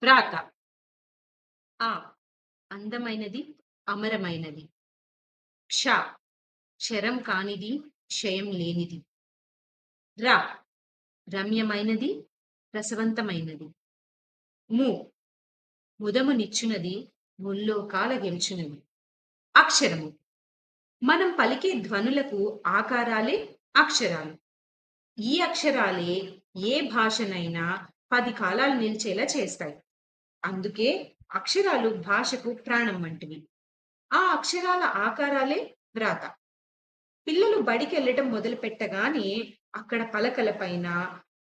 వ్రాత. ఆ అందమైనది, అమరమైనది. క్ష క్షరం కానిది, క్షయం లేనిది. ర రమ్యమైనది, రసవంతమైనది. ము ముదమునిచ్చునది, ముల్లోకాల గెలుచునది. అక్షరము మనం పలికే ధ్వనులకు ఆకారాలే అక్షరాలు. ఈ అక్షరాలే ఏ భాషనైనా 10 కాలాలు నిలిచేలా చేస్తాయి. అందుకే అక్షరాలు భాషకు ప్రాణం వంటివి. ఆ అక్షరాల ఆకారాలే వ్రాత. పిల్లలు బడికెళ్ళటం మొదలుపెట్టగానే అక్కడ పలకలపైన,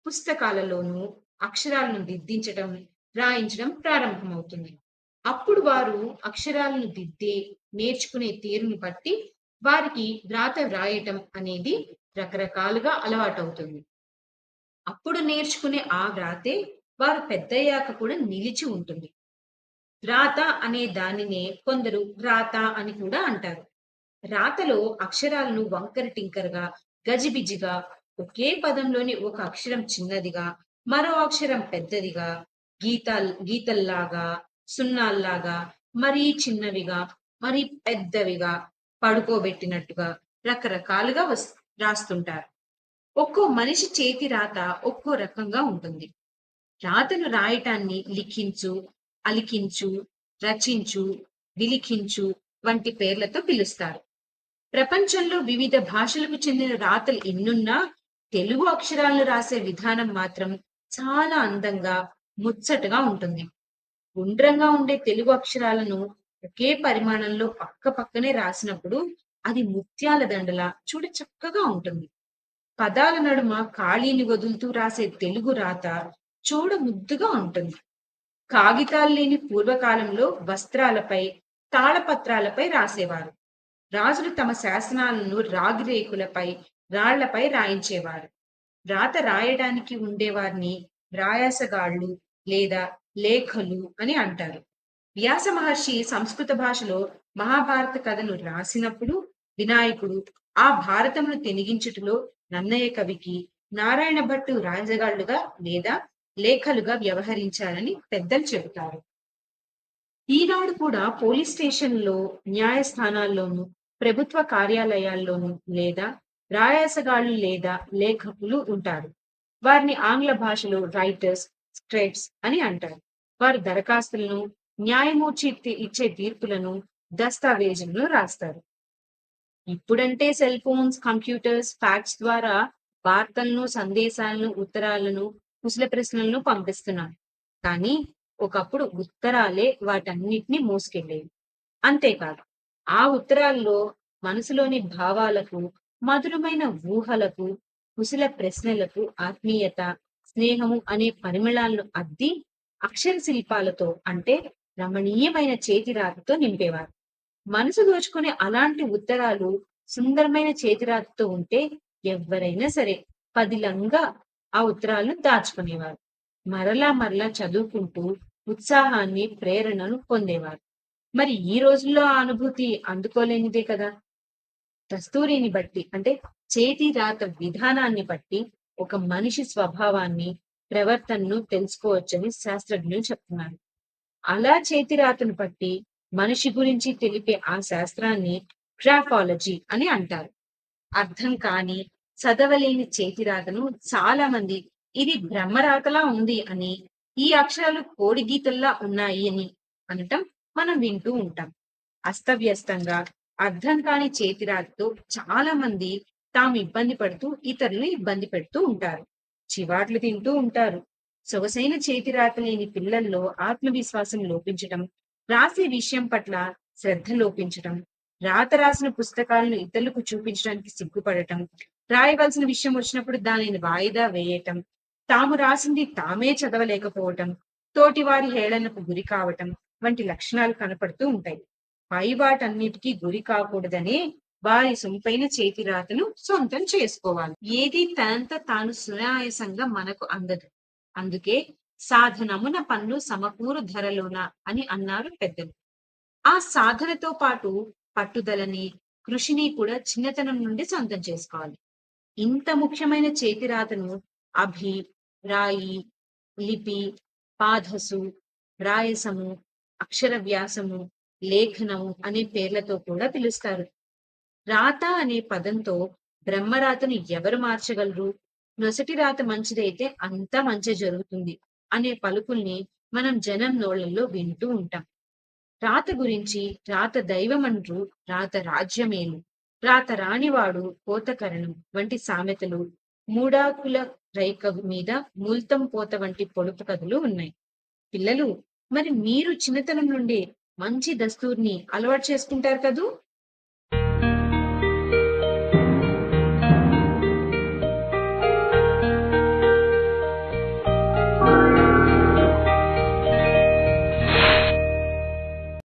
పుస్తకాలలోనూ అక్షరాలను దిద్దించటం, రాయించడం ప్రారంభమవుతుంది. అప్పుడు వారు అక్షరాలను దిద్దే, నేర్చుకునే తీరుని బట్టి వారికి వ్రాత వ్రాయటం అనేది రకరకాలుగా అలవాటవుతుంది. అప్పుడు నేర్చుకునే ఆ వ్రాతే వారు పెద్దయ్యాక కూడా నిలిచి ఉంటుంది. వ్రాత అనే దానినే కొందరు వ్రాత అని కూడా అంటారు. రాతలో అక్షరాలను వంకర టింకరగా, గజిబిజిగా, ఒకే పదంలోని ఒక అక్షరం చిన్నదిగా, మరో అక్షరం పెద్దదిగా, గీతల్లాగా, సున్నాల్లాగా, మరీ చిన్నవిగా, మరీ పెద్దవిగా, పడుకోబెట్టినట్టుగా రకరకాలుగా రాస్తుంటారు. ఒక్కో మనిషి చేతి రాత ఒక్కో రకంగా ఉంటుంది. రాతను రాయటాన్ని లిఖించు, అలికించు, రచించు, విలిఖించు వంటి పేర్లతో పిలుస్తారు. ప్రపంచంలో వివిధ భాషలకు చెందిన రాతలు ఎన్నున్నా తెలుగు అక్షరాలను రాసే విధానం మాత్రం చాలా అందంగా, ముచ్చటగా ఉంటుంది. గుండ్రంగా ఉండే తెలుగు అక్షరాలను ఒకే పరిమాణంలో పక్క పక్కనే రాసినప్పుడు అది ముత్యాల దండలా చూడ చక్కగా ఉంటుంది. పదాల నడుమ ఖాళీని వదులుతూ రాసే తెలుగు రాత చూడ ముద్దుగా ఉంటుంది. కాగితాలు లేని పూర్వకాలంలో వస్త్రాలపై, తాళపత్రాలపై రాసేవారు. రాజులు తమ శాసనాలను రాగి రేకులపై, రాళ్లపై రాయించేవారు. రాత రాయడానికి ఉండేవారిని వ్రాయాసగాళ్ళు లేదా లేఖలు అని అంటారు. వ్యాస మహర్షి సంస్కృత భాషలో మహాభారత కథను రాసినప్పుడు వినాయకుడు ఆ భారతమును తెనిగించుటలో నన్నయ్య కవికి నారాయణ భట్టు రాజగాళ్లుగా లేదా లేఖలుగా వ్యవహరించారని పెద్దలు చెబుతారు. ఈనాడు కూడా పోలీస్ స్టేషన్‌లో, న్యాయస్థానాల్లోనూ, ప్రభుత్వ కార్యాలయాల్లోనూ లేదా వ్రాయాసగాళ్ళు లేదా లేఖకులు ఉంటారు. వారిని ఆంగ్ల భాషలో రైటర్స్, స్క్రిప్ట్స్ అని అంటారు. వారు దరఖాస్తులను, న్యాయమూర్చి ఇచ్చే తీర్పులను, దస్తావేజులను రాస్తారు. ఇప్పుడంటే సెల్ ఫోన్స్, కంప్యూటర్స్, ఫ్యాక్స్ ద్వారా వార్తలను, సందేశాలను, ఉత్తరాలను, కుశల ప్రశ్నలను పంపిస్తున్నారు. కానీ ఒకప్పుడు ఉత్తరాలే వాటన్నిటిని మోసుకెళ్ళేవి. అంతేకాదు, ఆ ఉత్తరాల్లో మనసులోని భావాలకు, మధురమైన ఊహలకు, కుశల ప్రశ్నలకు ఆత్మీయత, స్నేహము అనే పరిమళాలను అద్ది అక్షర శిల్పాలతో అంటే రమణీయమైన చేతి రాతతో నింపేవారు. మనసు దోచుకునే అలాంటి ఉత్తరాలు సుందరమైన చేతిరాతతో ఉంటే ఎవ్వరైనా సరే పదిలంగా ఆ ఉత్తరాలను దాచుకునేవారు. మరలా మరలా చదువుకుంటూ ఉత్సాహాన్ని, ప్రేరణను పొందేవారు. మరి ఈ రోజుల్లో ఆ అనుభూతి అందుకోలేనిదే కదా! దస్తూరిని బట్టి అంటే చేతి రాత విధానాన్ని బట్టి ఒక మనిషి స్వభావాన్ని, ప్రవర్తనను తెలుసుకోవచ్చని శాస్త్రజ్ఞులు చెప్తున్నారు. అలా చేతి రాతను బట్టి మనిషి గురించి తెలిపే ఆ శాస్త్రాన్ని గ్రాఫాలజీ అని అంటారు. అర్థం కాని, చదవలేని చేతి రాతను చాలా మంది ఇది బ్రహ్మరాతలా ఉంది అని, ఈ అక్షరాలు కోడి గీతల్లా ఉన్నాయి అని అనటం మనం వింటూ ఉంటాం. అస్తవ్యస్తంగా, అర్థం కాని చేతి రాతతో చాలా మంది తాము ఇబ్బంది పడుతూ, ఇతరులను ఇబ్బంది పెడుతూ ఉంటారు. చివాట్లు తింటూ ఉంటారు. సొగసైన చేతి రాత లేని పిల్లల్లో ఆత్మవిశ్వాసం లోపించటం, రాసే విషయం పట్ల శ్రద్ధ లోపించటం, రాత రాసిన పుస్తకాలను ఇతరులకు చూపించడానికి సిగ్గుపడటం, రాయవలసిన విషయం వచ్చినప్పుడు దానిని వాయిదా వేయటం, తాము రాసింది తామే చదవలేకపోవటం, తోటివారి హేళనకు గురి కావటం వంటి లక్షణాలు కనపడుతూ ఉంటాయి. పై వాటన్నిటికీ గురి కాకూడదనే వారి సొంపైన చేతి రాతను సొంతం చేసుకోవాలి. ఏది తనంత తాను సునాయాసంగా మనకు అందదు. అందుకే సాధనమున పన్ను సమకూరు ధరలోన అని అన్నారు పెద్దలు. ఆ సాధనతో పాటు పట్టుదలని, కృషిని కూడా చిన్నతనం నుండి సొంతం చేసుకోవాలి. ఇంత ముఖ్యమైన చేతి రాతను అభి, రాయి, లిపి, పాదసు, వ్రాయసము, అక్షర వ్యాసము, లేఖనము అనే పేర్లతో కూడా పిలుస్తారు. రాత అనే పదంతో బ్రహ్మరాతను ఎవరు మార్చగలరు? నొసటి రాత మంచిదైతే అంతా మంచి జరుగుతుంది అనే పలుకుల్ని మనం జనం నోళ్ళల్లో వింటూ ఉంటాం. రాత గురించి రాత దైవమండ్రు, రాత రాజ్యమేలు, రాత రానివాడు కోతకరణం వంటి సామెతలు, మూడాకుల రైక మీద మూల్తం పోత వంటి పొడుపు కథలు ఉన్నాయి. పిల్లలు, మరి మీరు చిన్నతనం నుండే మంచి దస్తూర్ని అలవాటు చేసుకుంటారు కదూ!